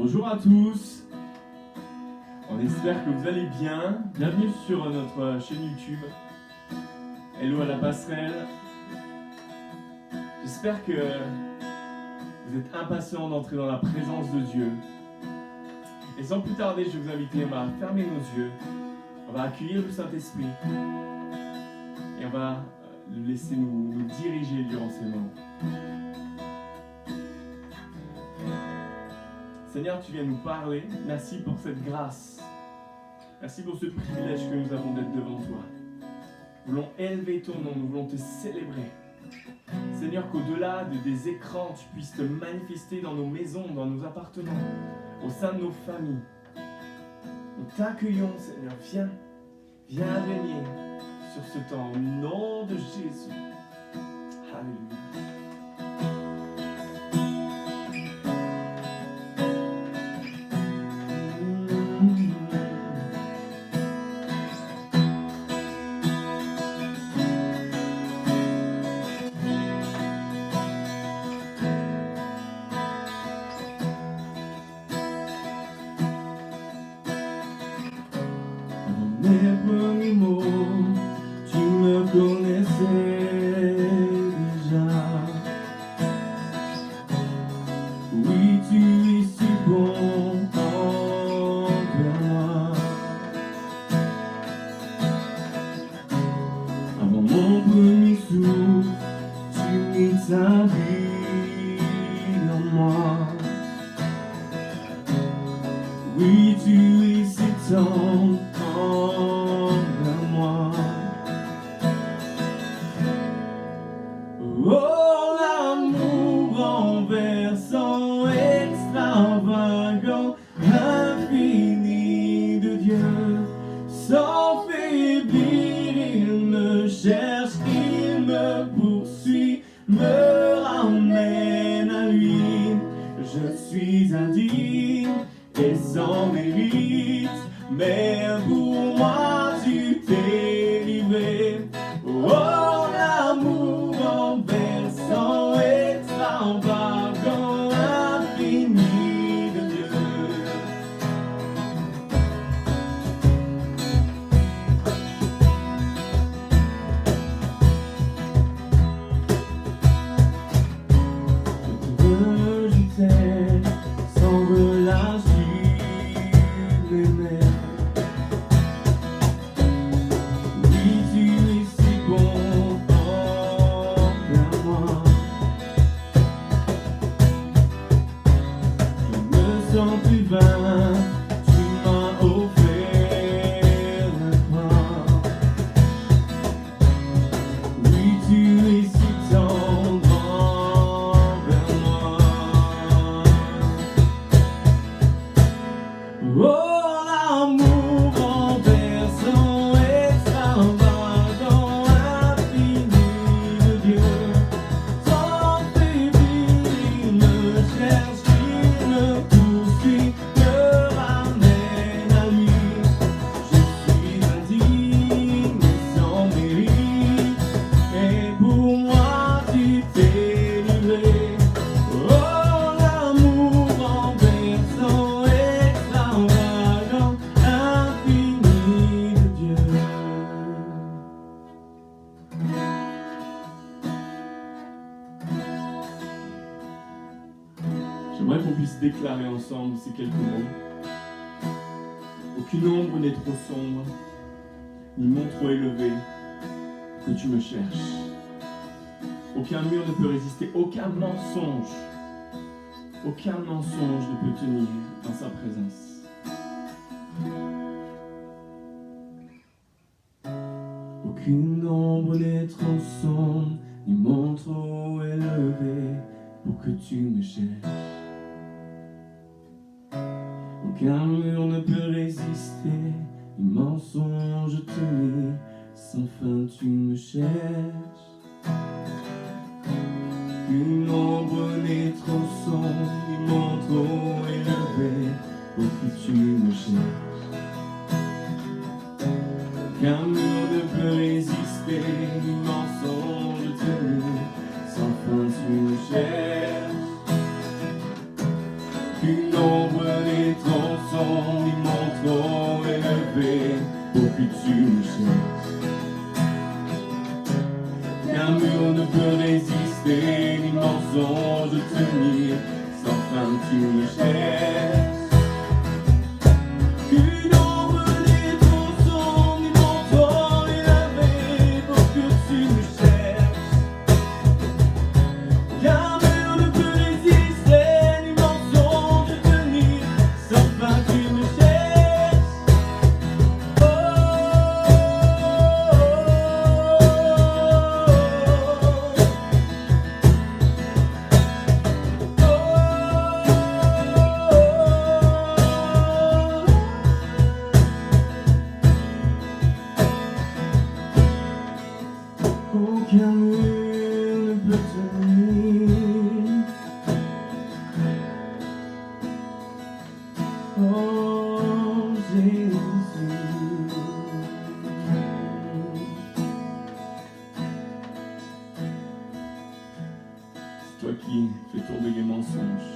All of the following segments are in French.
Bonjour à tous, on espère que vous allez bien. Bienvenue sur notre chaîne YouTube. Hello à la passerelle. J'espère que vous êtes impatients d'entrer dans la présence de Dieu. Et sans plus tarder, je vais vous inviter à fermer nos yeux. On va accueillir le Saint-Esprit et on va le laisser nous diriger durant ces moments. Seigneur, tu viens nous parler. Merci pour cette grâce. Merci pour ce privilège que nous avons d'être devant toi. Nous voulons élever ton nom, nous voulons te célébrer. Seigneur, qu'au-delà des écrans, tu puisses te manifester dans nos maisons, dans nos appartements, au sein de nos familles. Nous t'accueillons, Seigneur. Viens régner sur ce temps, au nom de Jésus. Alléluia. Mes premiers mots, tu me connaissais déjà. Oui, tu es si bon envers moi. Avant mon premier souffle, tu mis ta vie en moi. Oui, tu es si tendre envers moi. Oh, l'amour renversant, extravagant, infini de Dieu. Sans faiblir, il me cherche, il me poursuit, me ramène à lui. Je suis indigne et sans mérite, mais pour moi tu t'es livré. Oh, l'amour renversant, extravagant, infini de Dieu. Je te rejetais sans relâche. Oui, tu es si bon envers moi. Je me sens plus vain, tu m'as offert la croix. Oui, tu es si tendre envers moi. Oh, l'amour renversant, extravagant, infini de Dieu. Sans faiblir, il me cherche, il me poursuit, me ramène à lui. Je suis indigne et sans mérite, et pour moi tu t'es livré. Oh, l'amour renversant, extravagant, infini de Dieu. J'aimerais qu'on puisse déclarer ensemble ces quelques mots. Aucune ombre n'est trop sombre, ni mont trop élevé que tu me cherches. Aucun mur ne peut résister, aucun mensonge ne peut tenir dans sa présence. Aucune ombre n'est trop sombre, ni mont trop élevé pour que tu me cherches. Aucun mur ne peut résister, ni mensonge tenir, sans fin tu me cherches. Aucune ombre n'est trop sombre, ni mont trop élevé pour que tu me cherches. Aucun mur ne peut résister, ni mensonge tenir, sans fin tu me cherches. Qu'une ombre Aucun mur ne peut résister, ni mensonge tenir. Sans fin tu me cherches. Qu'une ombre n'est trop sombre, ni mon temps est lavé pour que tu me cherches. Aucun mur ne peut résister, ni mensonge tenir. Sans fin tu me cherches. Aucun mur ne peut tenir. Oh Jésus. C'est toi qui fais tomber les mensonges.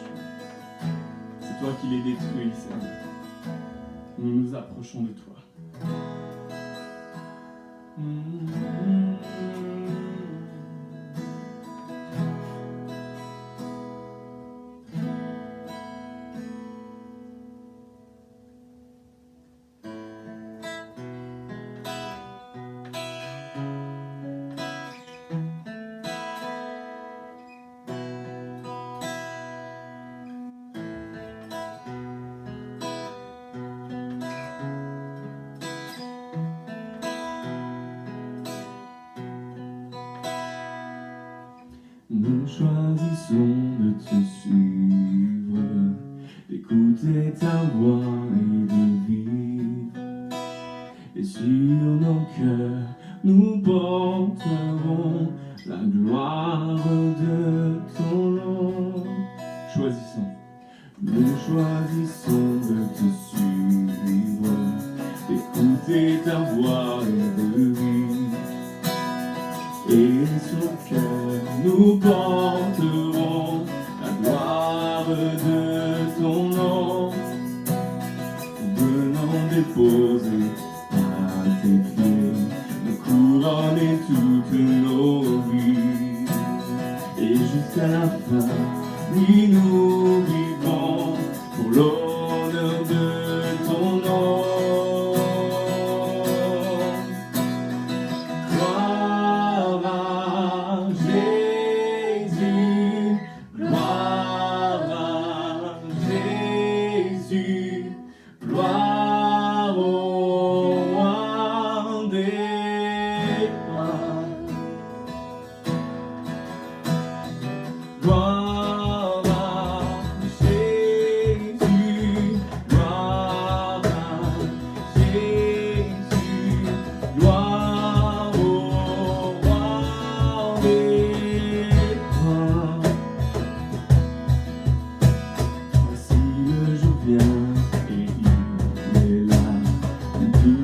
C'est toi qui les détruis, Seigneur. Nous nous approchons de toi. Nous choisissons de te suivre, d'écouter ta voix et de vivre. Et sur nos cœurs, nous porterons la gloire de ton nom. Choisissons. Nous choisissons de te suivre, d'écouter ta voix et de vivre. Et sur le cœur, nous porterons la gloire de ton nom. Venons déposer à tes pieds nos couronnes et toutes nos vies. Et jusqu'à la fin, oui, nous vivons pour l'honneur de ton nom. Gloire au roi des rois. Gloire à Jésus. Gloire à Jésus. Gloire au roi des rois. Voici le jour vient.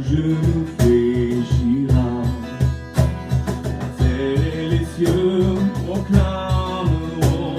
Je nous fléchira. La terre et les cieux proclameront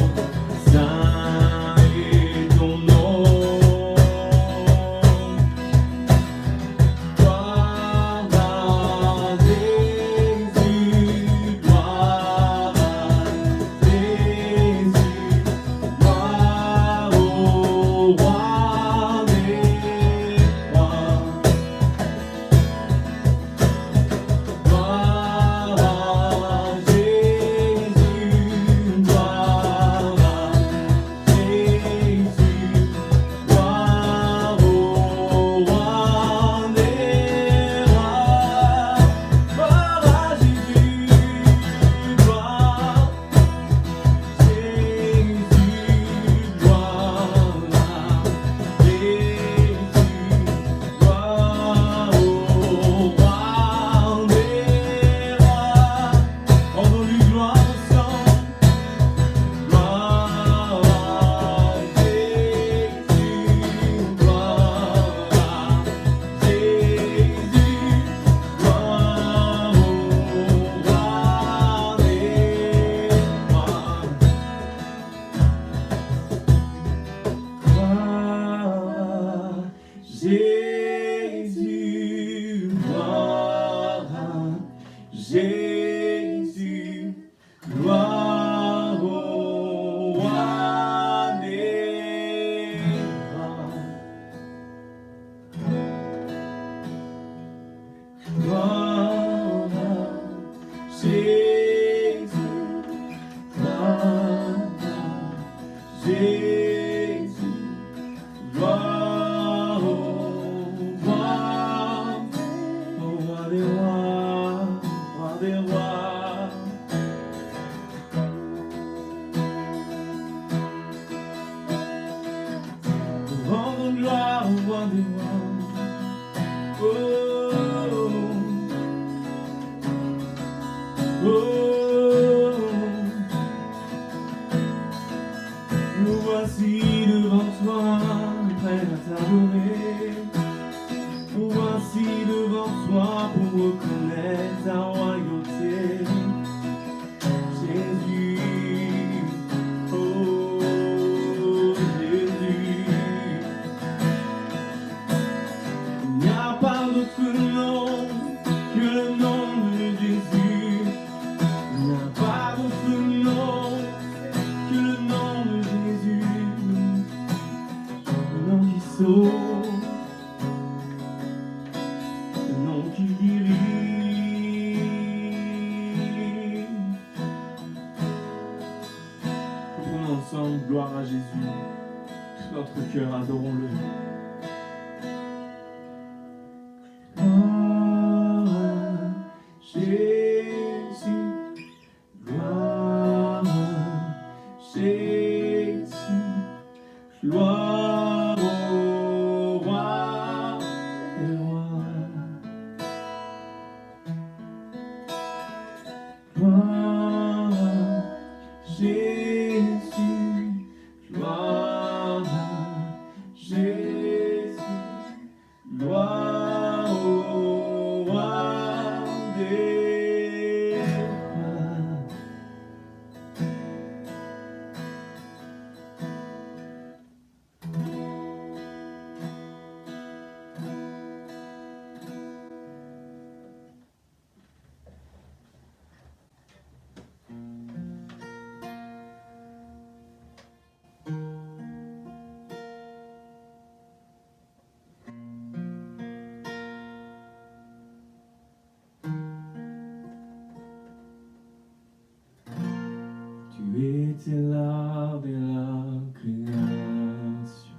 bateau, le nom qu'il dirige. Prenons ensemble gloire à Jésus. Tout notre cœur, adorons-le. Gloire au roi des rois. Gloire à Jésus, gloire à Jésus, gloire au roi des rois. Tu étais là dès la création,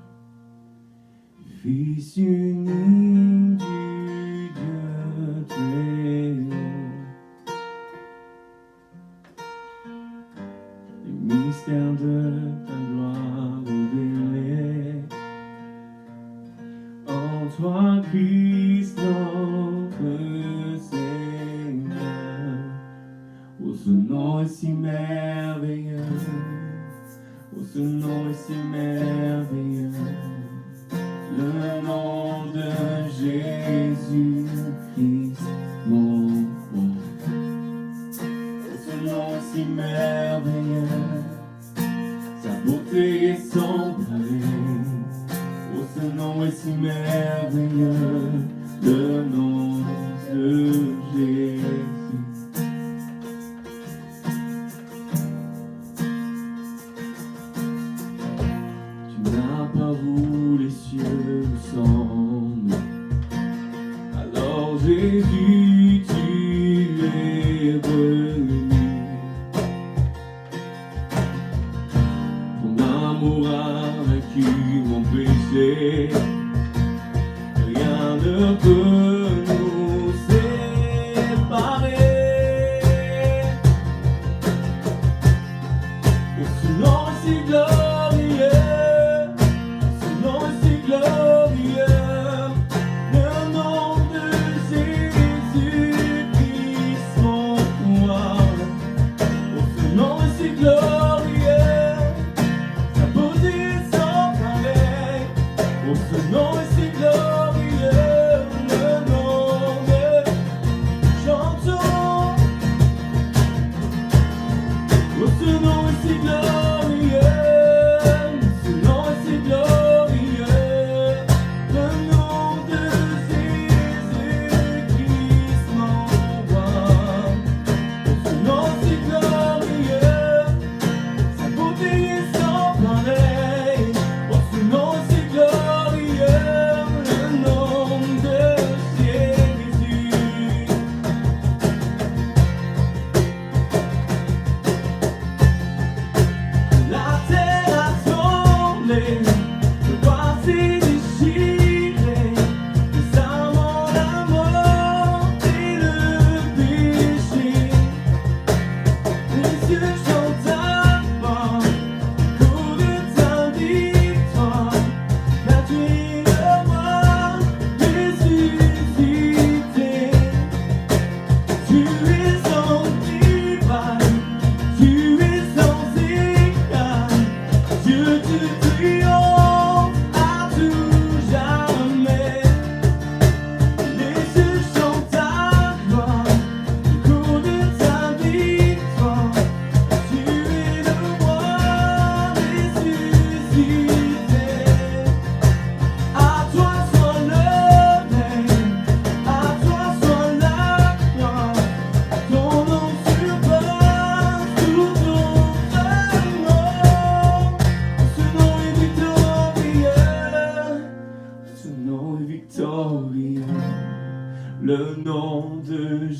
Fils unique du Dieu très-haut. Les mystères de ta gloire révélés en toi, Christ notre Seigneur. Oh, ce nom est si merveilleux, oh, ce nom est si merveilleux, le nom de Jésus-Christ, mon roi. Oh, ce nom est si merveilleux, sa beauté est sans pareil. Oh, ce nom est si merveilleux, le nom de Jésus. Alors Jésus, tu es venu. Ton amour a vaincu mon péché. Rien ne peut nous séparer. Oh, ce nom est si glorieux.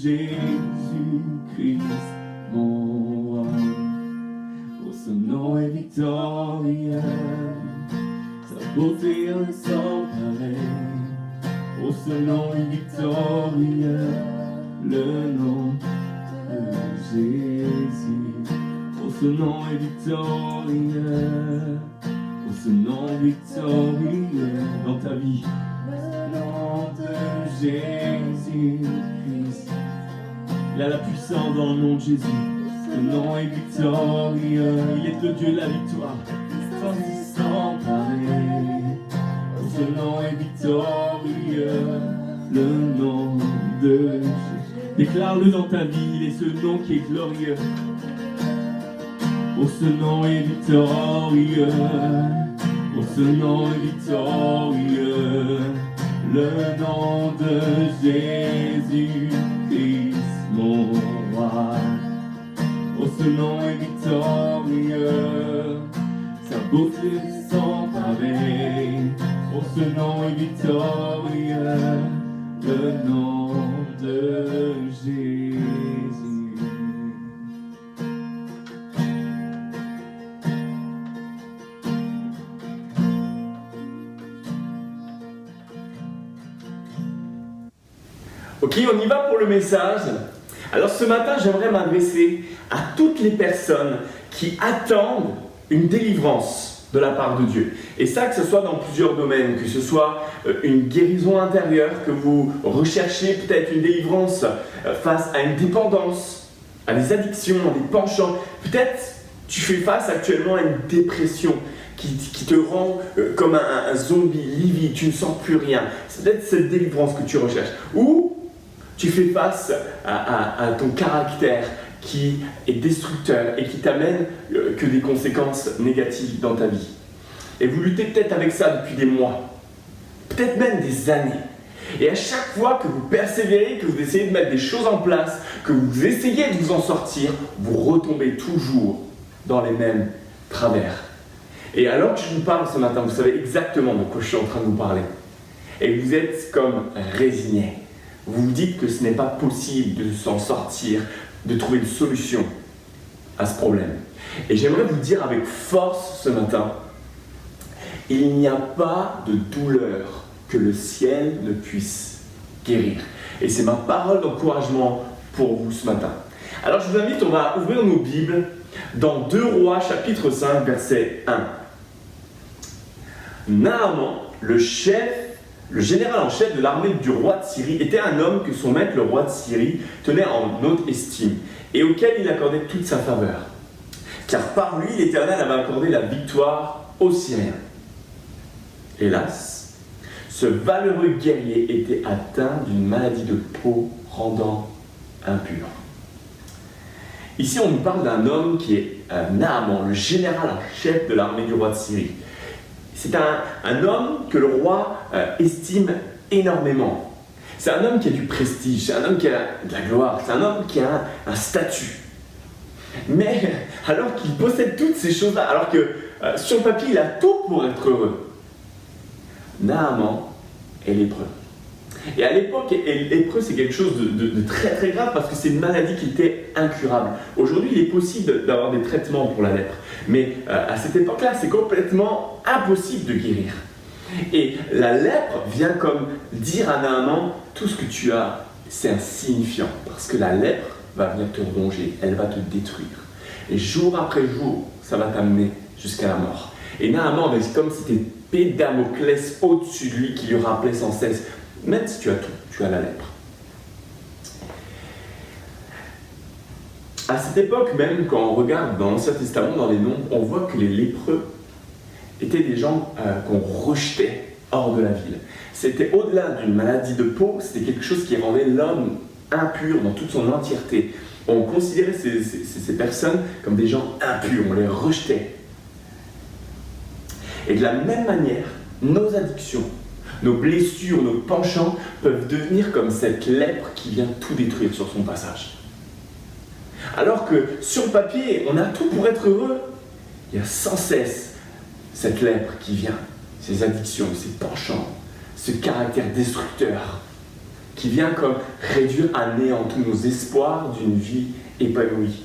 Jésus-Christ, mon roi. Oh, son nom est victorieux, sa beauté est sans pareil. Oh, ce nom est victorieux, le nom de Jésus. Oh, ce nom est victorieux, oh, ce nom est victorieux dans ta vie. Le nom de Jésus-Christ, il a la puissance dans le nom de Jésus. Ce nom est victorieux, il est le Dieu de la victoire. Sans pareil, oh, ce nom est victorieux, le nom de Jésus. Déclare-le dans ta vie, il est ce nom qui est glorieux. Oh, ce nom est victorieux, oh, ce nom est victorieux, le nom de Jésus-Christ, mon roi. Oh, ce nom est victorieux, sa beauté sans pareil. Oh, ce nom est victorieux, le nom de Jésus. Ok, on y va pour le message. Alors ce matin, j'aimerais m'adresser à toutes les personnes qui attendent une délivrance de la part de Dieu. Et ça, que ce soit dans plusieurs domaines, que ce soit une guérison intérieure, que vous recherchez peut-être une délivrance face à une dépendance, à des addictions, à des penchants. Peut-être tu fais face actuellement à une dépression qui te rend comme un zombie livide, tu ne sens plus rien. C'est peut-être cette délivrance que tu recherches. Ou tu fais face à ton caractère qui est destructeur et qui t'amène que des conséquences négatives dans ta vie. Et vous luttez peut-être avec ça depuis des mois, peut-être même des années. Et à chaque fois que vous persévérez, que vous essayez de mettre des choses en place, que vous essayez de vous en sortir, vous retombez toujours dans les mêmes travers. Et alors que je vous parle ce matin, vous savez exactement de quoi je suis en train de vous parler. Et vous êtes comme résigné. Vous vous dites que ce n'est pas possible de s'en sortir, de trouver une solution à ce problème. Et j'aimerais vous dire avec force ce matin, il n'y a pas de douleur que le ciel ne puisse guérir. Et c'est ma parole d'encouragement pour vous ce matin. Alors je vous invite, on va ouvrir nos Bibles dans 2 Rois chapitre 5 verset 1. Naaman, le général en chef de l'armée du roi de Syrie, était un homme que son maître, le roi de Syrie, tenait en haute estime et auquel il accordait toute sa faveur. Car par lui, l'Éternel avait accordé la victoire aux Syriens. Hélas, ce valeureux guerrier était atteint d'une maladie de peau rendant impur. Ici, on nous parle d'un homme qui est Naaman, le général en chef de l'armée du roi de Syrie. C'est un homme que le roi estime énormément. C'est un homme qui a du prestige, c'est un homme qui a de la gloire, c'est un homme qui a un statut. Mais alors qu'il possède toutes ces choses-là, alors que sur le papier il a tout pour être heureux, Naaman est lépreux. Et à l'époque, lépreux c'est quelque chose de très très grave parce que c'est une maladie qui était incurable. Aujourd'hui il est possible d'avoir des traitements pour la lèpre. Mais à cette époque-là, c'est complètement impossible de guérir. Et la lèpre vient comme dire à Naaman, tout ce que tu as, c'est insignifiant. Parce que la lèpre va venir te ronger, elle va te détruire. Et jour après jour, ça va t'amener jusqu'à la mort. Et Naaman, c'est comme si c'était épée de Damoclès au-dessus de lui qui lui rappelait sans cesse, même si tu as tout, tu as la lèpre. À cette époque même, quand on regarde dans l'Ancien Testament, dans les noms, on voit que les lépreux étaient des gens qu'on rejetait hors de la ville. C'était au-delà d'une maladie de peau, c'était quelque chose qui rendait l'homme impur dans toute son entièreté. On considérait ces personnes comme des gens impurs, on les rejetait. Et de la même manière, nos addictions, nos blessures, nos penchants peuvent devenir comme cette lèpre qui vient tout détruire sur son passage. Alors que sur le papier, on a tout pour être heureux, il y a sans cesse cette lèpre qui vient, ces addictions, ces penchants, ce caractère destructeur qui qui vient comme réduire à néant tous nos espoirs d'une vie épanouie.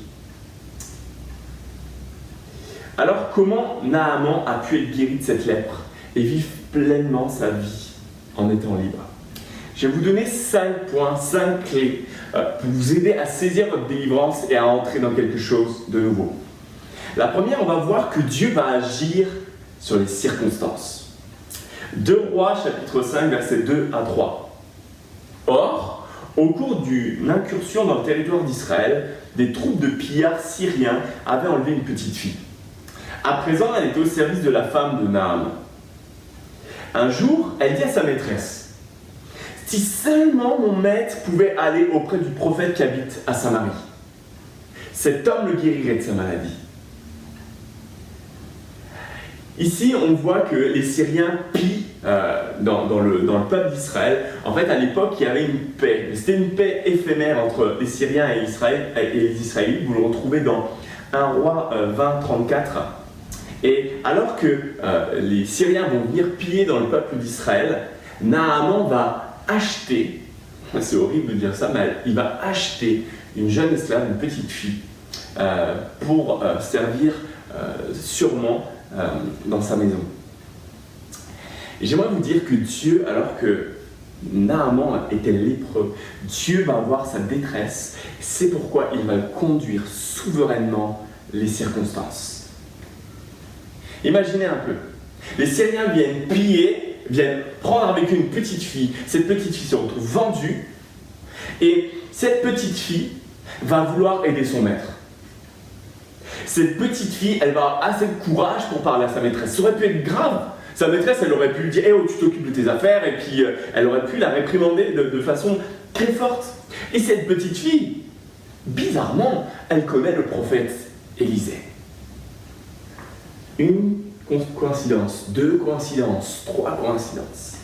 Alors comment Naaman a pu être guéri de cette lèpre et vivre pleinement sa vie en étant libre? Je vais vous donner 5 points, 5 clés pour vous aider à saisir votre délivrance et à entrer dans quelque chose de nouveau. La première, on va voir que Dieu va agir sur les circonstances. 2 Rois, chapitre 5, versets 2 à 3. Or, au cours d'une incursion dans le territoire d'Israël, des troupes de pillards syriens avaient enlevé une petite fille. À présent, elle était au service de la femme de Naaman. Un jour, elle dit à sa maîtresse: « Si seulement mon maître pouvait aller auprès du prophète qui habite à Samarie, cet homme le guérirait de sa maladie. » Ici, on voit que les Syriens pillent dans le peuple d'Israël. En fait, à l'époque, il y avait une paix. C'était une paix éphémère entre les Syriens et les Israélites. Vous le retrouvez dans 1 Roi 20, 34. Et alors que les Syriens vont venir piller dans le peuple d'Israël, Naaman va acheter, c'est horrible de dire ça, mais il va acheter une jeune esclave, une petite fille, pour servir sûrement dans sa maison. Et j'aimerais vous dire que Dieu, alors que Naaman était lépreux, Dieu va voir sa détresse. C'est pourquoi il va conduire souverainement les circonstances. Imaginez un peu. Les Syriens viennent piller, viennent prendre avec une petite fille. Cette petite fille se retrouve vendue. Et cette petite fille va vouloir aider son maître. Cette petite fille, elle va avoir assez de courage pour parler à sa maîtresse. Ça aurait pu être grave. Sa maîtresse, elle aurait pu lui dire: « Eh oh, tu t'occupes de tes affaires », et puis elle aurait pu la réprimander de façon très forte. Et cette petite fille, bizarrement, elle connaît le prophète Élisée. Une coïncidence, 2 coïncidences, 3 coïncidences.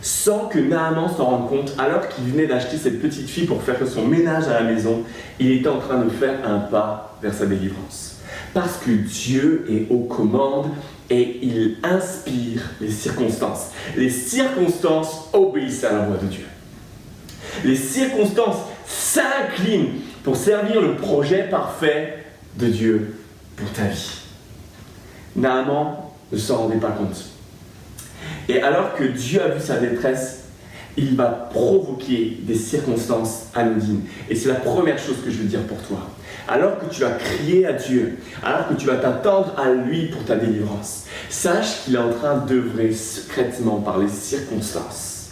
Sans que Naaman s'en rende compte, alors qu'il venait d'acheter cette petite fille pour faire son ménage à la maison, il était en train de faire un pas vers sa délivrance. Parce que Dieu est aux commandes et il inspire les circonstances. Les circonstances obéissent à la voix de Dieu. Les circonstances s'inclinent pour servir le projet parfait de Dieu pour ta vie. Naaman ne s'en rendait pas compte. Et alors que Dieu a vu sa détresse, il va provoquer des circonstances anodines. Et c'est la première chose que je veux dire pour toi. Alors que tu vas crier à Dieu, alors que tu vas t'attendre à lui pour ta délivrance, sache qu'il est en train d'œuvrer secrètement par les circonstances.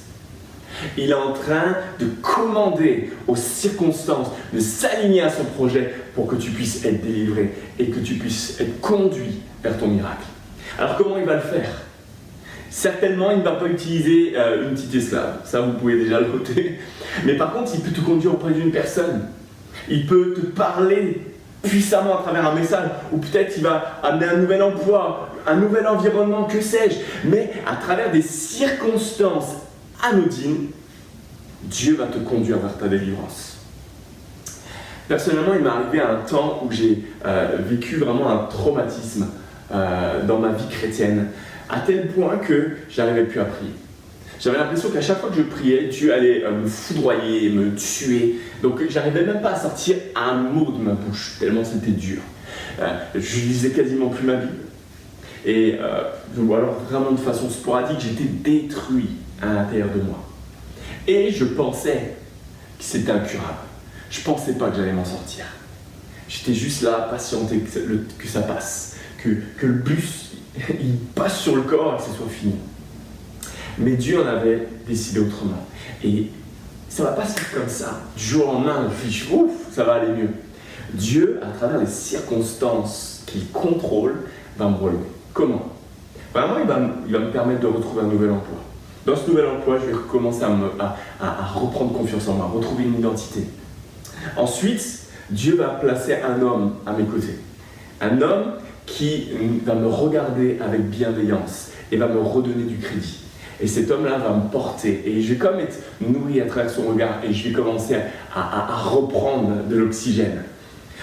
Il est en train de commander aux circonstances de s'aligner à son projet pour que tu puisses être délivré et que tu puisses être conduit vers ton miracle. Alors comment il va le faire ? Certainement, il ne va pas utiliser une petite esclave. Ça, vous pouvez déjà le noter. Mais par contre, il peut te conduire auprès d'une personne. Il peut te parler puissamment à travers un message. Ou peut-être il va amener un nouvel emploi, un nouvel environnement, que sais-je. Mais à travers des circonstances anodines, Dieu va te conduire vers ta délivrance. Personnellement, il m'est arrivé à un temps où j'ai vécu vraiment un traumatisme dans ma vie chrétienne, à tel point que je n'arrivais plus à prier. J'avais l'impression qu'à chaque fois que je priais, Dieu allait me foudroyer, me tuer. Donc j'arrivais même pas à sortir un mot de ma bouche, tellement c'était dur. Je lisais quasiment plus ma Bible. Et alors vraiment de façon sporadique, j'étais détruit à l'intérieur de moi. Et je pensais que c'était incurable. Je pensais pas que j'allais m'en sortir. J'étais juste là à patienter que ça passe, que le bus il passe sur le corps et que ce soit fini. Mais Dieu en avait décidé autrement. Et ça ne va pas se faire comme ça. Du jour au lendemain, ouf, ça va aller mieux. Dieu, à travers les circonstances qu'il contrôle, va me relever. Comment ? Vraiment, il va me permettre de retrouver un nouvel emploi. Dans ce nouvel emploi, je vais recommencer à reprendre confiance en moi, à retrouver une identité. Ensuite, Dieu va placer un homme à mes côtés. Un homme qui va me regarder avec bienveillance et va me redonner du crédit. Et cet homme-là va me porter. Et je vais comme être nourri à travers son regard et je vais commencer à reprendre de l'oxygène.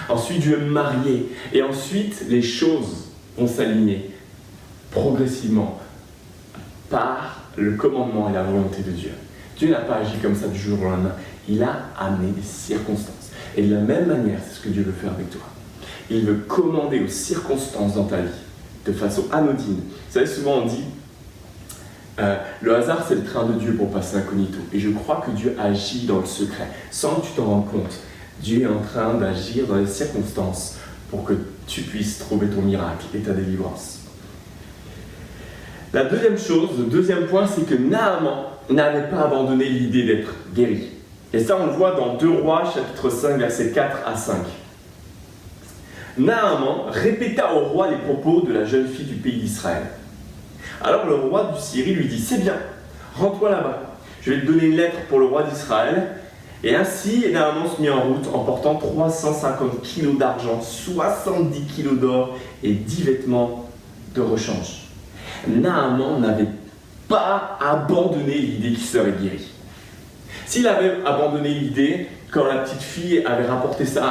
Ensuite, je vais me marier. Et ensuite, les choses vont s'aligner progressivement par le commandement et la volonté de Dieu. Dieu n'a pas agi comme ça du jour au lendemain. Il a amené des circonstances. Et de la même manière, c'est ce que Dieu veut faire avec toi. Il veut commander aux circonstances dans ta vie, de façon anodine. Vous savez, souvent on dit, le hasard c'est le train de Dieu pour passer incognito. Et je crois que Dieu agit dans le secret, sans que tu t'en rendes compte. Dieu est en train d'agir dans les circonstances pour que tu puisses trouver ton miracle et ta délivrance. La deuxième chose, le deuxième point, c'est que Naaman n'avait pas abandonné l'idée d'être guéri. Et ça, on le voit dans 2 Rois, chapitre 5, versets 4 à 5. Naaman répéta au roi les propos de la jeune fille du pays d'Israël. Alors le roi du Syrie lui dit « C'est bien, rends-toi là-bas. Je vais te donner une lettre pour le roi d'Israël. » Et ainsi, Naaman se mit en route en portant 350 kilos d'argent, 70 kilos d'or et 10 vêtements de rechange. Naaman n'avait pas abandonné l'idée qu'il serait guéri. S'il avait abandonné l'idée, quand la petite fille avait rapporté ça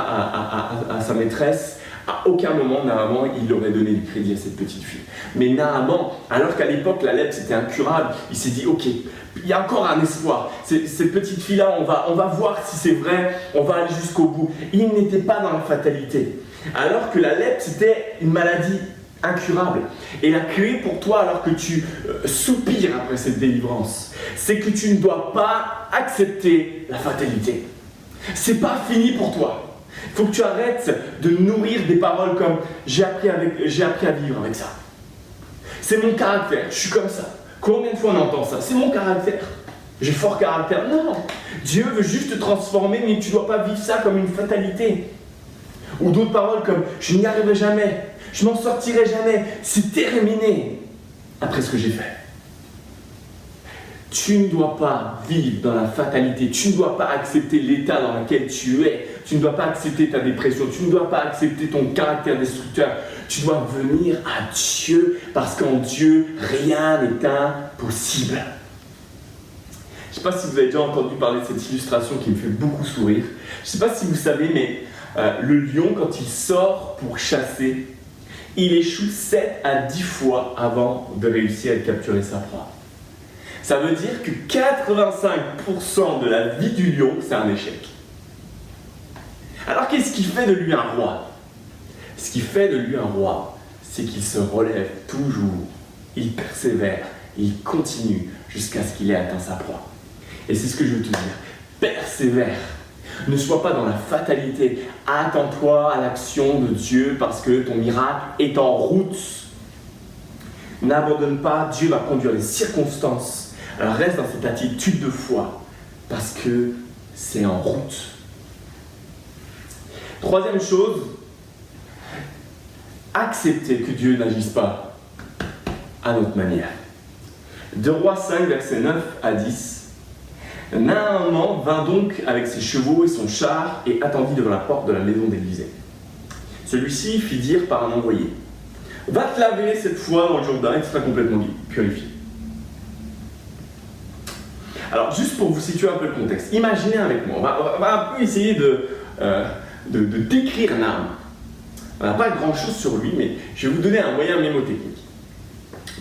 à sa maîtresse, à aucun moment, Naaman, il aurait donné du crédit à cette petite fille. Mais Naaman, alors qu'à l'époque, la lèpre, c'était incurable, il s'est dit, ok, il y a encore un espoir. Cette petite fille-là, on va voir si c'est vrai, on va aller jusqu'au bout. Il n'était pas dans la fatalité. Alors que la lèpre, c'était une maladie incurable. Et la clé pour toi, alors que tu soupires après cette délivrance, c'est que tu ne dois pas accepter la fatalité. C'est pas fini pour toi. Il faut que tu arrêtes de nourrir des paroles comme j'ai appris à vivre avec ça. C'est mon caractère, je suis comme ça. Combien de fois on entend ça? C'est mon caractère. J'ai fort caractère. Non, Dieu veut juste te transformer, mais tu ne dois pas vivre ça comme une fatalité. Ou d'autres paroles comme je n'y arriverai jamais, je m'en sortirai jamais, c'est terminé après ce que j'ai fait. Tu ne dois pas vivre dans la fatalité, tu ne dois pas accepter l'état dans lequel tu es, tu ne dois pas accepter ta dépression, tu ne dois pas accepter ton caractère destructeur, tu dois venir à Dieu parce qu'en Dieu, rien n'est impossible. Je ne sais pas si vous avez déjà entendu parler de cette illustration qui me fait beaucoup sourire. Je ne sais pas si vous savez, mais le lion, quand il sort pour chasser, il échoue 7 à 10 fois avant de réussir à capturer sa proie. Ça veut dire que 85% de la vie du lion, c'est un échec. Alors qu'est-ce qui fait de lui un roi? Ce qui fait de lui un roi, c'est qu'il se relève toujours, il persévère, il continue jusqu'à ce qu'il ait atteint sa proie. Et c'est ce que je veux te dire, persévère. Ne sois pas dans la fatalité, attends-toi à l'action de Dieu parce que ton miracle est en route. N'abandonne pas, Dieu va conduire les circonstances. Alors reste dans cette attitude de foi, parce que c'est en route. Troisième chose, accepter que Dieu n'agisse pas à notre manière. 2 Rois 5, versets 9 à 10. Naaman vint donc avec ses chevaux et son char et attendit devant la porte de la maison d'Élisée. Celui-ci fit dire par un envoyé, « Va te laver cette fois dans le Jourdain et tu seras complètement purifié. » Alors, juste pour vous situer un peu le contexte, imaginez avec moi, on va un peu essayer de décrire Naaman. On n'a pas grand-chose sur lui, mais je vais vous donner un moyen mémotechnique.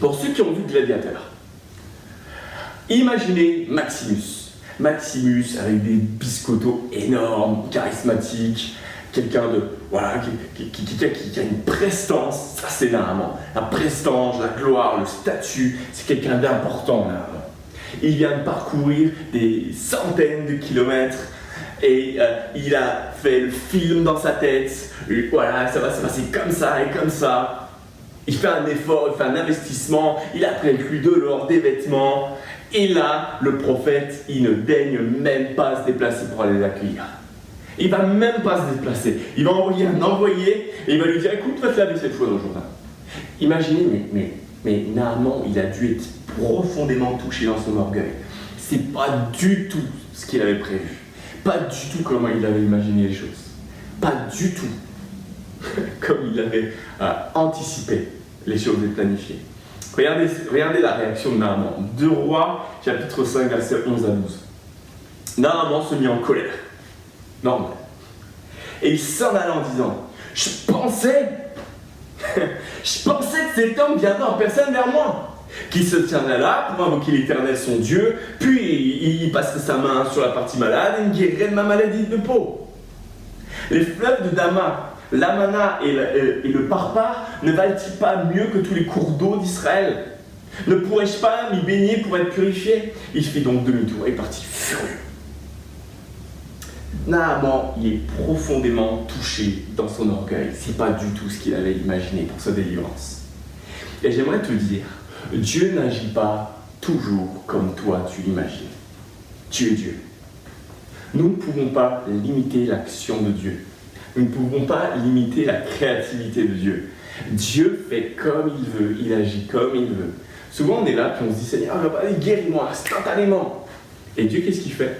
Pour ceux qui ont vu Gladiateur, imaginez Maximus. Maximus avec des biscottos énormes, charismatiques, quelqu'un de voilà, qui a une prestance, ça c'est Naaman. La prestance, la gloire, le statut, c'est quelqu'un d'important Naaman. Il vient de parcourir des centaines de kilomètres et il a fait le film dans sa tête. Voilà, ça va se passer comme ça et comme ça. Il fait un effort, il fait un investissement, il a prévu de l'or, des vêtements. Et là, le prophète, il ne daigne même pas se déplacer pour aller l'accueillir. Il ne va même pas se déplacer. Il va envoyer un envoyé et il va lui dire « Écoute, va te laver cette fois dans le Jourdain. » Imaginez, mais Naaman, il a dû être profondément touché dans son orgueil. C'est pas du tout ce qu'il avait prévu. Pas du tout comment il avait imaginé les choses. Pas du tout comme il avait anticipé les choses et planifiées. Regardez la réaction de Naaman. 2 Rois, chapitre 5, versets 11 à 12. Naaman se mit en colère. Normal. Et il s'en alla en disant « Je pensais que cet homme viendrait en personne vers moi. qui se tiendrait là pour invoquer l'Éternel son Dieu, puis il passerait sa main sur la partie malade et me guérirait de ma maladie de peau. Les fleuves de Dama, l'Amana et le Parpar ne valent-ils pas mieux que tous les cours d'eau d'Israël? Ne pourrais-je pas m'y baigner pour être purifié? Il fit donc demi-tour et partit furieux. Naaman y est profondément touché dans son orgueil. C'est pas du tout ce qu'il avait imaginé pour sa délivrance. Et j'aimerais te dire, Dieu n'agit pas toujours comme toi tu l'imagines. Dieu est Dieu. Nous ne pouvons pas limiter l'action de Dieu. Nous ne pouvons pas limiter la créativité de Dieu. Dieu fait comme il veut, il agit comme il veut. Souvent on est là, puis on se dit, Seigneur, allez, guéris-moi instantanément. Et Dieu, qu'est-ce qu'il fait?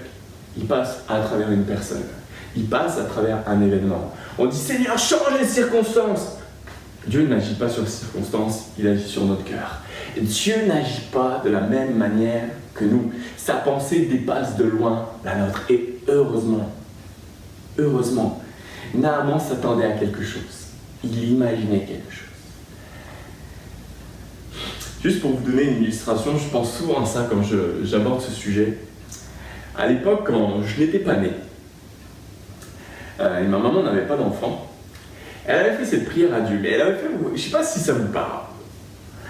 Il passe à travers une personne. Il passe à travers un événement. On dit, Seigneur, change les circonstances. Dieu n'agit pas sur les circonstances, il agit sur notre cœur. Et Dieu n'agit pas de la même manière que nous. Sa pensée dépasse de loin la nôtre. Et heureusement, Naaman s'attendait à quelque chose. Il imaginait quelque chose. Juste pour vous donner une illustration, je pense souvent à ça quand j'aborde ce sujet. À l'époque, quand je n'étais pas né, et ma maman n'avait pas d'enfant, elle avait fait cette prière à Dieu. Mais elle avait fait, je ne sais pas si ça vous parle,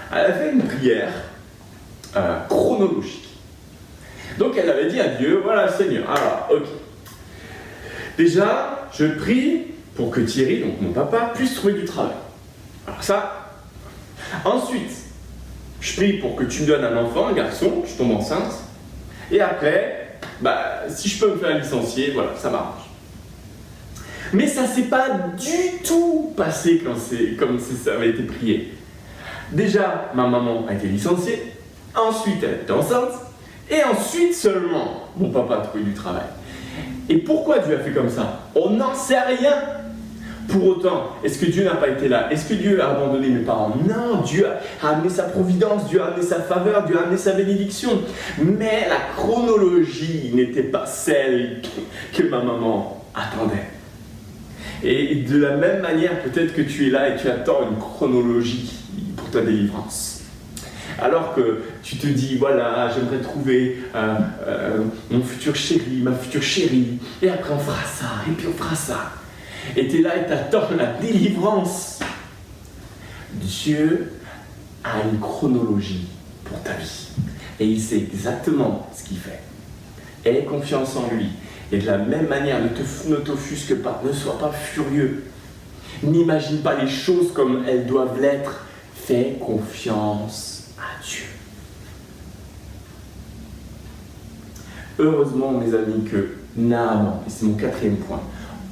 elle avait fait une prière chronologique. Donc elle avait dit à Dieu, voilà Seigneur, alors ok. Déjà, je prie pour que Thierry, donc mon papa, puisse trouver du travail. Alors ça. Ensuite, je prie pour que tu me donnes un enfant, un garçon, je tombe enceinte. Et après, si je peux me faire licencier, voilà, ça m'arrange. Mais ça ne s'est pas du tout passé comme ça avait été prié. Déjà, ma maman a été licenciée, ensuite elle était enceinte, et ensuite seulement mon papa a trouvé du travail. Et pourquoi Dieu a fait comme ça? On n'en sait rien. Pour autant, est-ce que Dieu n'a pas été là? Est-ce que Dieu a abandonné mes parents? Non, Dieu a amené sa providence, Dieu a amené sa faveur, Dieu a amené sa bénédiction. Mais la chronologie n'était pas celle que ma maman attendait. Et de la même manière, peut-être que tu es là et tu attends une chronologie pour ta délivrance. Alors que tu te dis, voilà, j'aimerais trouver mon futur chéri, ma future chérie, et après on fera ça, et puis on fera ça. Et tu es là et tu attends la délivrance. Dieu a une chronologie pour ta vie. Et il sait exactement ce qu'il fait. Aie confiance en lui. Et de la même manière, ne t'offusque pas, ne sois pas furieux. N'imagine pas les choses comme elles doivent l'être. Fais confiance à Dieu. Heureusement, mes amis, que Naaman, et c'est mon 4e point,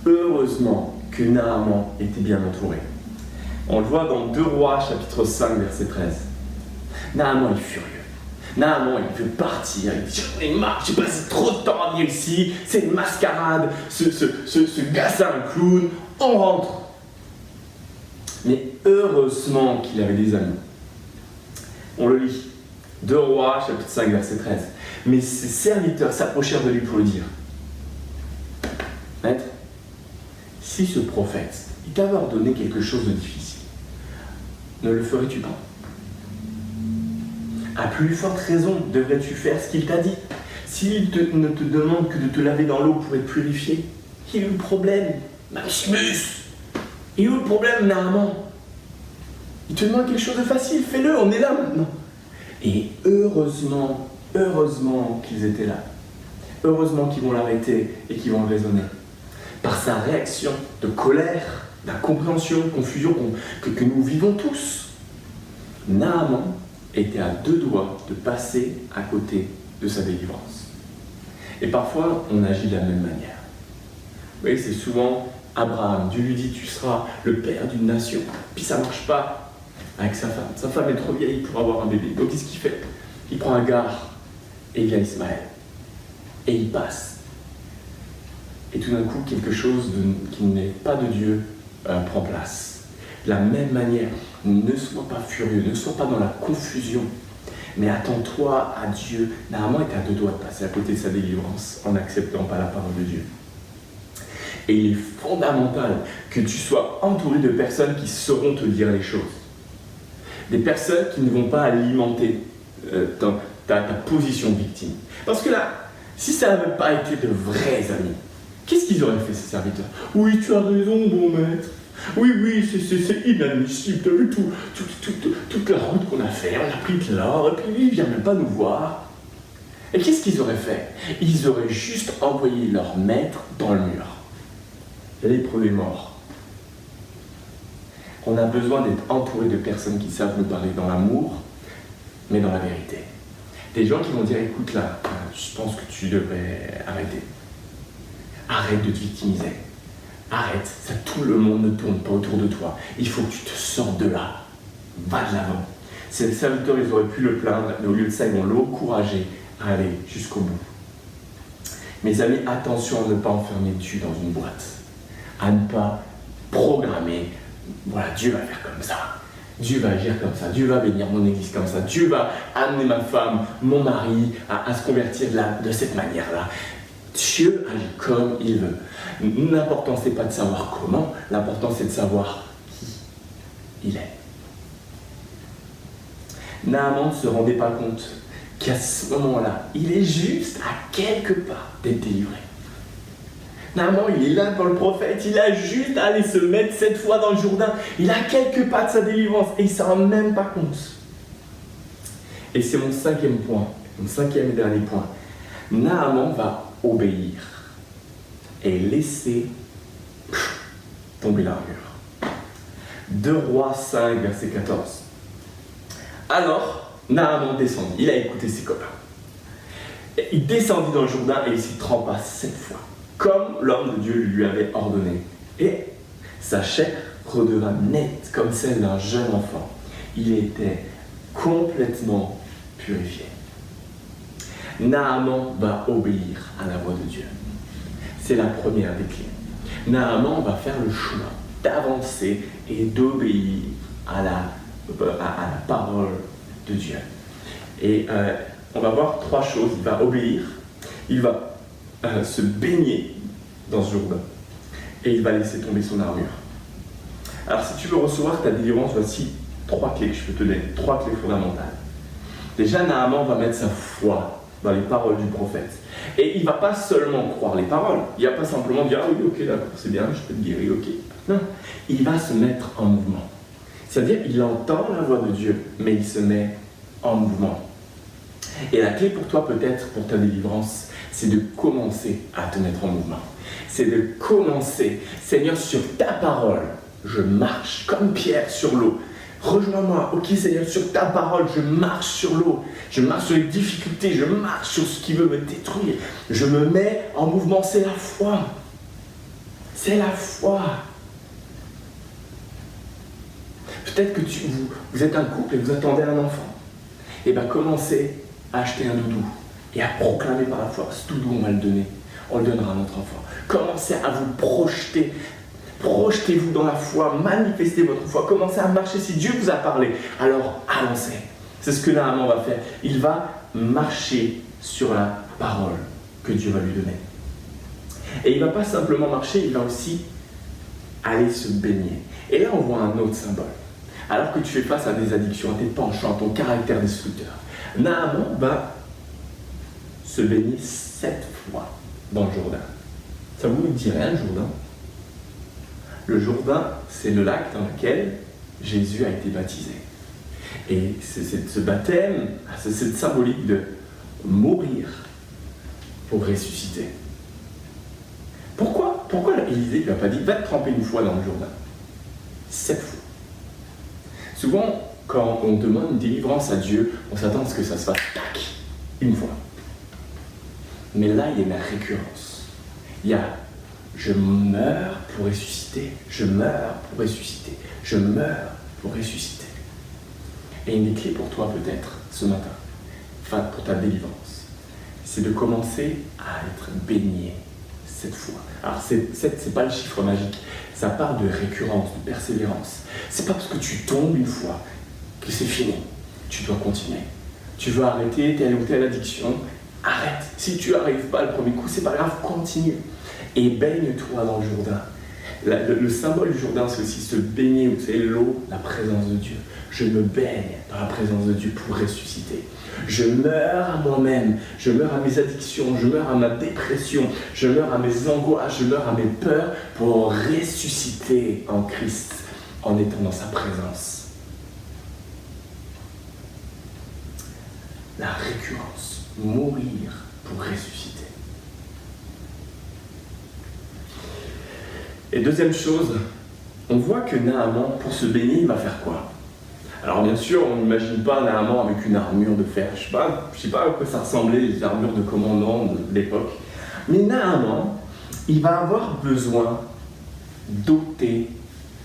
heureusement que Naaman était bien entouré. On le voit dans 2 Rois, chapitre 5, verset 13. Naaman est furieux. Naaman, il veut partir. Il dit, j'en ai marre, j'ai passé trop de temps à venir ici. C'est une mascarade. Ce gars, c'est un clown. On rentre. Mais heureusement qu'il avait des amis. On le lit. 2 Rois, chapitre 5, verset 13. Mais ses serviteurs s'approchèrent de lui pour lui dire, Maître, si ce prophète, il t'avait ordonné quelque chose de difficile, ne le ferais-tu pas? À plus forte raison, devrais-tu faire ce qu'il t'a dit? S'il ne te demande que de te laver dans l'eau pour être purifié, il est où le problème, Maximus? Il est où le problème, Naaman? Il te demande quelque chose de facile, fais-le, on est là maintenant. Et heureusement qu'ils étaient là. Heureusement qu'ils vont l'arrêter et qu'ils vont le raisonner. Par sa réaction de colère, d'incompréhension, de confusion que nous vivons tous, Naaman était à 2 doigts de passer à côté de sa délivrance. Et parfois, on agit de la même manière. Vous voyez, c'est souvent Abraham. Dieu lui dit, tu seras le père d'une nation. Puis ça ne marche pas avec sa femme. Sa femme est trop vieille pour avoir un bébé. Donc qu'est-ce qu'il fait? Il prend Agar et il y a Ismaël. Et il passe. Et tout d'un coup, quelque chose qui n'est pas de Dieu prend place. De la même manière, ne sois pas furieux, ne sois pas dans la confusion, mais attends-toi à Dieu. Naaman était à 2 doigts de passer à côté de sa délivrance en n'acceptant pas la parole de Dieu. Et il est fondamental que tu sois entouré de personnes qui sauront te dire les choses. Des personnes qui ne vont pas alimenter ta position de victime. Parce que là, si ça n'avait pas été de vrais amis, qu'est-ce qu'ils auraient fait, ces serviteurs? Oui, tu as raison, bon maître. Oui, c'est inadmissible. Tu as vu toute la route qu'on a fait, on a pris de l'or, et puis lui, il vient même pas nous voir. Et qu'est-ce qu'ils auraient fait? Ils auraient juste envoyé leur maître dans le mur. L'épreuve est mort. On a besoin d'être entouré de personnes qui savent nous parler dans l'amour, mais dans la vérité. Des gens qui vont dire, écoute là, je pense que tu devrais arrêter. Arrête de te victimiser. Arrête, tout le monde ne tourne pas autour de toi. Il faut que tu te sortes de là. Va de l'avant. Ces serviteurs, ils auraient pu le plaindre, mais au lieu de ça, ils vont l'encourager à aller jusqu'au bout. Mes amis, attention à ne pas enfermer Dieu dans une boîte. À ne pas programmer. Voilà, Dieu va faire comme ça. Dieu va agir comme ça. Dieu va bénir mon église comme ça. Dieu va amener ma femme, mon mari à se convertir de cette manière-là. Dieu agit comme il veut. L'important, c'est pas de savoir comment. L'important, c'est de savoir qui il est. Naaman ne se rendait pas compte qu'à ce moment-là, il est juste à quelques pas d'être délivré. Naaman, il est là pour le prophète, il a juste à aller se mettre 7 fois dans le Jourdain. Il a quelques pas de sa délivrance et il ne s'en rend même pas compte. Et c'est mon 5e point, mon 5e et dernier point. Naaman va obéir et laisser tomber l'armure. 2 Rois 5, verset 14. Alors, Naaman descendit, il a écouté ses copains. Et il descendit dans le Jourdain et il s'y trempa 7 fois, comme l'homme de Dieu lui avait ordonné. Et sa chair redevint nette comme celle d'un jeune enfant. Il était complètement purifié. Naaman va obéir à la voix de Dieu. C'est la première des clés. Naaman va faire le choix d'avancer et d'obéir à la parole de Dieu. Et on va voir 3 choses. Il va obéir, il va se baigner dans ce Jourdain et il va laisser tomber son armure. Alors si tu veux recevoir ta délivrance, voici 3 clés que je peux te donner, 3 clés fondamentales. Déjà, Naaman va mettre sa foi dans les paroles du prophète. Et il ne va pas seulement croire les paroles. Il ne va pas simplement dire « Ah oui, ok, d'accord, c'est bien, je peux te guérir, ok. » Non, il va se mettre en mouvement. C'est-à-dire, il entend la voix de Dieu, mais il se met en mouvement. Et la clé pour toi, peut-être, pour ta délivrance, c'est de commencer à te mettre en mouvement. C'est de commencer, Seigneur, sur ta parole, je marche comme Pierre sur l'eau. Rejoins-moi, ok Seigneur, sur ta parole, je marche sur l'eau, je marche sur les difficultés, je marche sur ce qui veut me détruire. Je me mets en mouvement, c'est la foi. C'est la foi. Peut-être que vous êtes un couple et vous attendez un enfant. Et bien commencez à acheter un doudou et à proclamer par la foi, ce doudou on va le donner, on le donnera à notre enfant. Commencez à vous projeter. Projetez-vous dans la foi, manifestez votre foi, commencez à marcher. Si Dieu vous a parlé, alors avancez. C'est ce que Naaman va faire. Il va marcher sur la parole que Dieu va lui donner. Et il ne va pas simplement marcher, il va aussi aller se baigner. Et là, on voit un autre symbole. Alors que tu fais face à des addictions, à tes penchants, à ton caractère destructeur, Naaman va se baigner 7 fois dans le Jourdain. Ça vous dit rien, le Jourdain? Le Jourdain, c'est le lac dans lequel Jésus a été baptisé. Et c'est ce baptême, c'est cette symbolique de mourir pour ressusciter. Pourquoi Élisée ne lui a pas dit « Va te tremper une fois dans le Jourdain » 7 fois. Souvent, quand on demande une délivrance à Dieu, on s'attend à ce que ça se fasse tac, une fois. Mais là, il y a la récurrence. Il y a je meurs pour ressusciter, je meurs pour ressusciter, je meurs pour ressusciter. Et une des clés pour toi peut-être ce matin, enfin pour ta délivrance, c'est de commencer à être baigné 7 fois. Alors 7, c'est pas le chiffre magique, ça part de récurrence, de persévérance. C'est pas parce que tu tombes une fois que c'est fini. Tu dois continuer. Tu veux arrêter telle ou telle addiction, arrête. Si tu n'arrives pas le premier coup, c'est pas grave, continue. Et baigne-toi dans le Jourdain. Le symbole du Jourdain, c'est aussi se baigner, vous savez, l'eau, la présence de Dieu. Je me baigne dans la présence de Dieu pour ressusciter. Je meurs à moi-même, je meurs à mes addictions, je meurs à ma dépression, je meurs à mes angoisses, je meurs à mes peurs pour ressusciter en Christ en étant dans sa présence. La récurrence, mourir pour ressusciter. Et deuxième chose, on voit que Naaman, pour se baigner, il va faire quoi? Alors bien sûr, on n'imagine pas Naaman avec une armure de fer. Je sais pas à quoi ça ressemblait, les armures de commandant de l'époque. Mais Naaman, il va avoir besoin d'ôter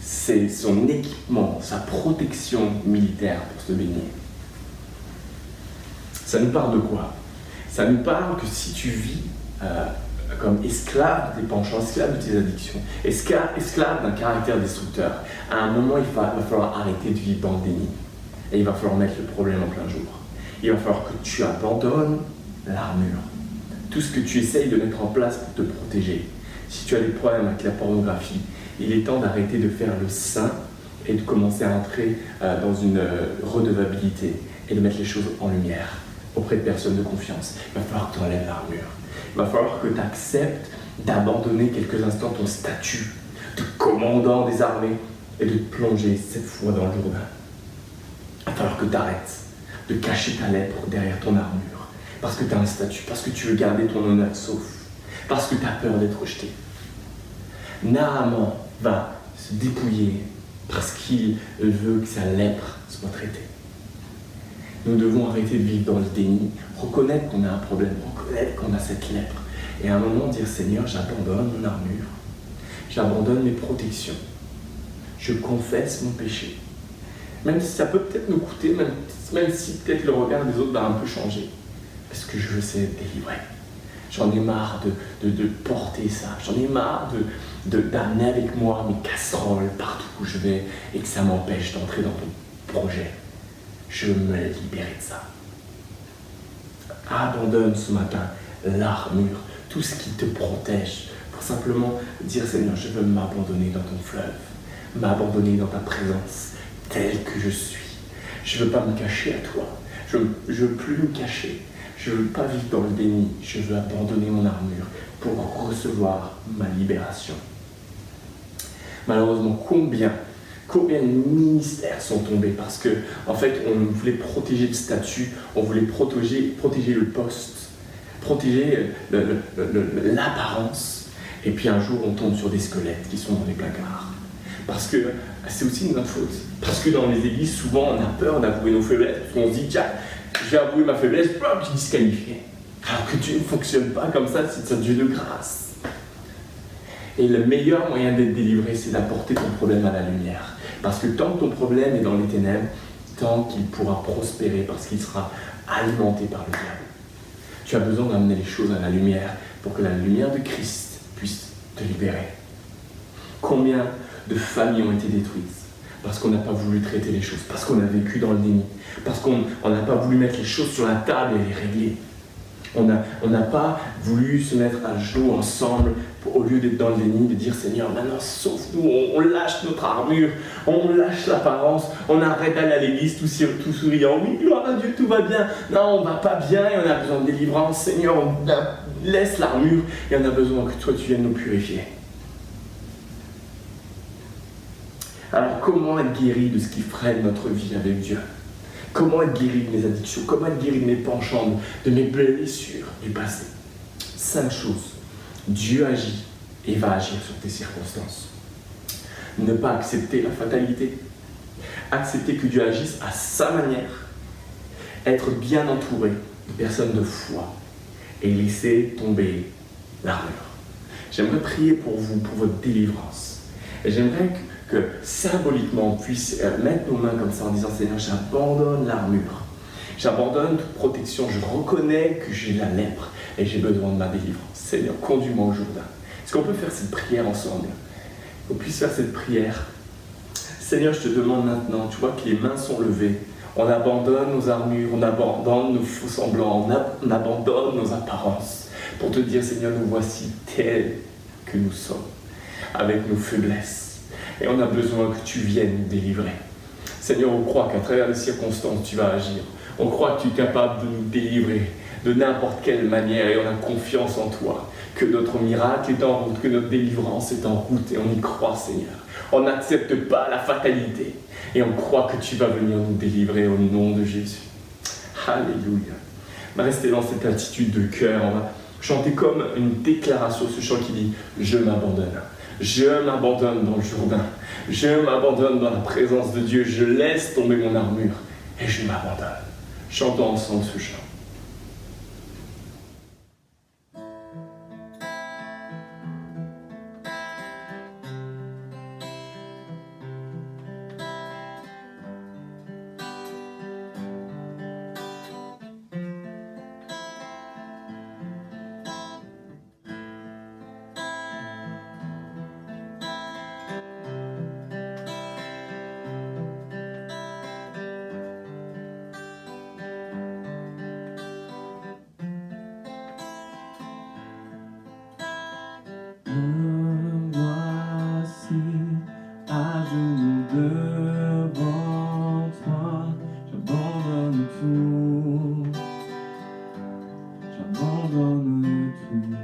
son équipement, sa protection militaire pour se baigner. Ça nous parle de quoi? Ça nous parle que si tu vis comme esclave de tes penchants, esclave de tes addictions, esclave d'un caractère destructeur, à un moment il va falloir arrêter de vivre dans le déni. Et il va falloir mettre le problème en plein jour. Il va falloir que tu abandonnes l'armure. Tout ce que tu essayes de mettre en place pour te protéger. Si tu as des problèmes avec la pornographie, il est temps d'arrêter de faire le saint et de commencer à entrer dans une redevabilité et de mettre les choses en lumière auprès de personnes de confiance. Il va falloir que tu enlèves l'armure. Il va falloir que tu acceptes d'abandonner quelques instants ton statut de commandant des armées et de te plonger cette fois dans le Jourdain. Il va falloir que tu arrêtes de cacher ta lèpre derrière ton armure parce que tu as un statut, parce que tu veux garder ton honneur sauf, parce que tu as peur d'être rejeté. Naaman va se dépouiller parce qu'il veut que sa lèpre soit traitée. Nous devons arrêter de vivre dans le déni, reconnaître qu'on a un problème, reconnaître qu'on a cette lèpre. Et à un moment dire, Seigneur, j'abandonne mon armure, j'abandonne mes protections, je confesse mon péché. Même si ça peut peut-être nous coûter, même si peut-être le regard des autres va un peu changer. Parce que je veux être délivré. J'en ai marre de porter ça, j'en ai marre d'amener avec moi mes casseroles partout où je vais et que ça m'empêche d'entrer dans ton projet. Je veux me libérer de ça. Abandonne ce matin l'armure, tout ce qui te protège, pour simplement dire Seigneur, je veux m'abandonner dans ton fleuve, m'abandonner dans ta présence, tel que je suis. Je ne veux pas me cacher à toi, je ne veux plus me cacher, je ne veux pas vivre dans le déni, je veux abandonner mon armure pour recevoir ma libération. Malheureusement, combien de ministères sont tombés parce que, en fait, on voulait protéger le statut, on voulait protéger le poste, protéger l'apparence, et puis un jour on tombe sur des squelettes qui sont dans les placards. Parce que c'est aussi de notre faute. Parce que dans les églises, souvent on a peur d'avouer nos faiblesses, parce qu'on se dit, tiens, je vais avouer ma faiblesse, je suis disqualifié. Alors que Dieu ne fonctionne pas comme ça, c'est un Dieu de grâce. Et le meilleur moyen d'être délivré, c'est d'apporter ton problème à la lumière. Parce que tant que ton problème est dans les ténèbres, tant qu'il pourra prospérer parce qu'il sera alimenté par le diable. Tu as besoin d'amener les choses à la lumière pour que la lumière de Christ puisse te libérer. Combien de familles ont été détruites parce qu'on n'a pas voulu traiter les choses, parce qu'on a vécu dans le déni, parce qu'on n'a pas voulu mettre les choses sur la table et les régler. On n'a pas voulu se mettre à genoux ensemble au lieu d'être dans le déni, de dire Seigneur, maintenant sauve-nous, on lâche notre armure, on lâche l'apparence, on arrête d'aller à l'église tout souriant, oui, gloire à Dieu, tout va bien. Non, on va pas bien et on a besoin de délivrance. Seigneur, on laisse l'armure et on a besoin que toi tu viennes nous purifier. Alors comment être guéri de ce qui freine notre vie avec Dieu? Comment être guéri de mes addictions? Comment être guéri de mes penchants, de mes blessures du passé? 5 choses. Dieu agit et va agir sur tes circonstances. Ne pas accepter la fatalité. Accepter que Dieu agisse à sa manière. Être bien entouré de personnes de foi. Et laisser tomber l'armure. J'aimerais prier pour vous, pour votre délivrance. Et j'aimerais que symboliquement on puisse mettre nos mains comme ça en disant Seigneur, j'abandonne l'armure, j'abandonne toute protection, je reconnais que j'ai la lèpre et j'ai besoin de ma délivrance. Seigneur, conduis-moi au Jourdain. Est-ce qu'on peut faire cette prière ensemble? Qu'on puisse faire cette prière. Seigneur, je te demande maintenant, tu vois que les mains sont levées, on abandonne nos armures, on abandonne nos faux semblants, on abandonne nos apparences pour te dire Seigneur, nous voici tels que nous sommes. avec nos faiblesses. Et on a besoin que tu viennes nous délivrer. Seigneur, on croit qu'à travers les circonstances, tu vas agir. On croit que tu es capable de nous délivrer de n'importe quelle manière et on a confiance en toi, que notre miracle est en route, que notre délivrance est en route et on y croit, Seigneur. On n'accepte pas la fatalité et on croit que tu vas venir nous délivrer au nom de Jésus. Alléluia. On va rester dans cette attitude de cœur, on va chanter comme une déclaration, ce chant qui dit « Je m'abandonne ». Je m'abandonne dans le Jourdain. Je m'abandonne dans la présence de Dieu. Je laisse tomber mon armure et je m'abandonne. Chantons ensemble ce chant. Me voici à genoux devant toi, j'abandonne tout, j'abandonne tout.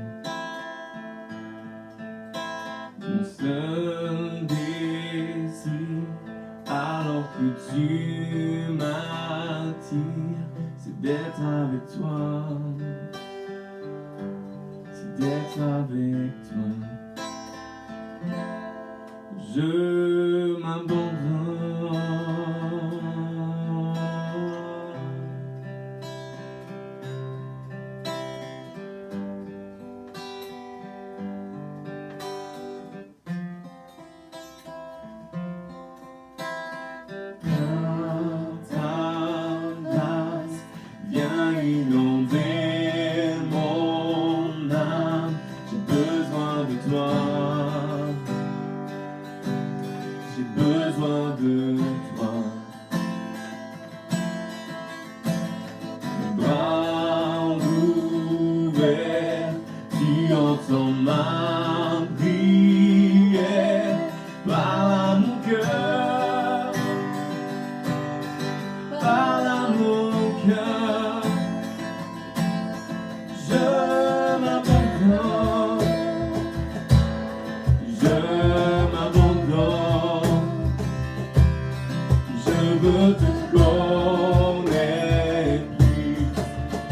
Mon seul désir, alors que tu m'attires, c'est d'être avec toi. D'être avec toi, je m'abandonne. Ta grâce vient inonder mon âme. J'ai besoin de toi, j'ai besoin de toi. Mes bras ouverts, tu entends ma prière. Parle à mon cœur, parle à mon cœur. Je m'abandonne, je m'abandonne. Je veux te connaître plus,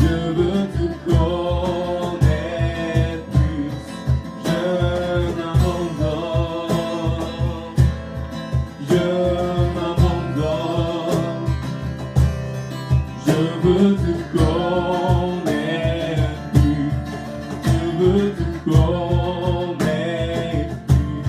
je veux te connaître plus. Je m'abandonne, je m'abandonne. Je veux te connaître plus, je veux te connaître plus.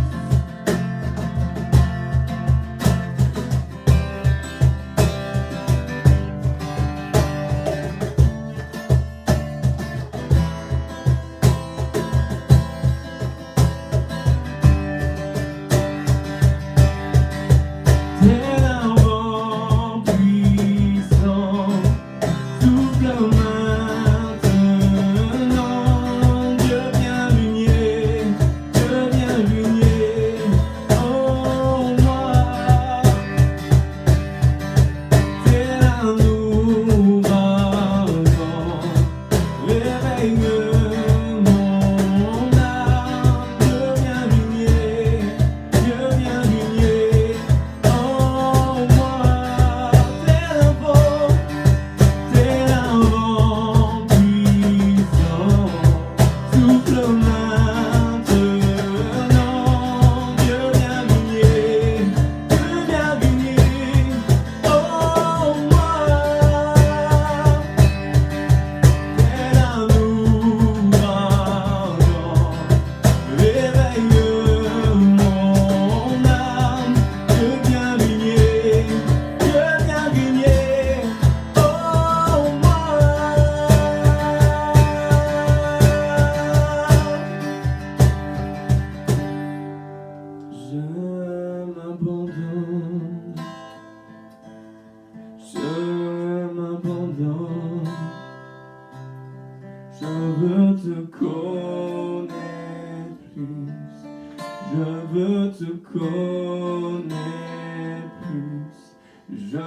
Je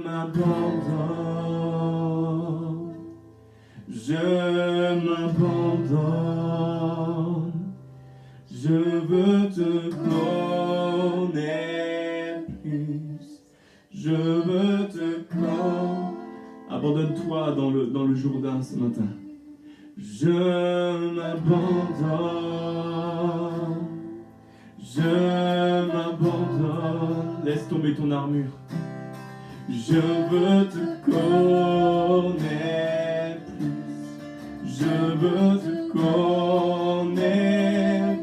m'abandonne, je m'abandonne, je veux te connaître plus, je veux te connaître. Abandonne-toi dans le Jourdain ce matin. Je m'abandonne, je m'abandonne, laisse tomber ton armure. Je veux te connaître plus, je veux te connaître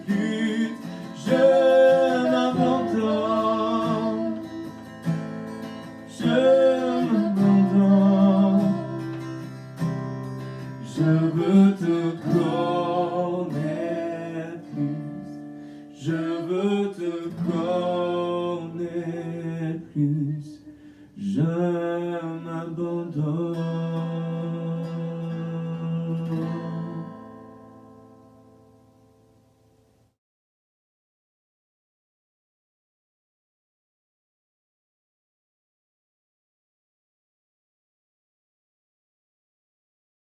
plus, je m'abandonne, je m'abandonne, je veux te connaître plus, je veux te connaître plus. Je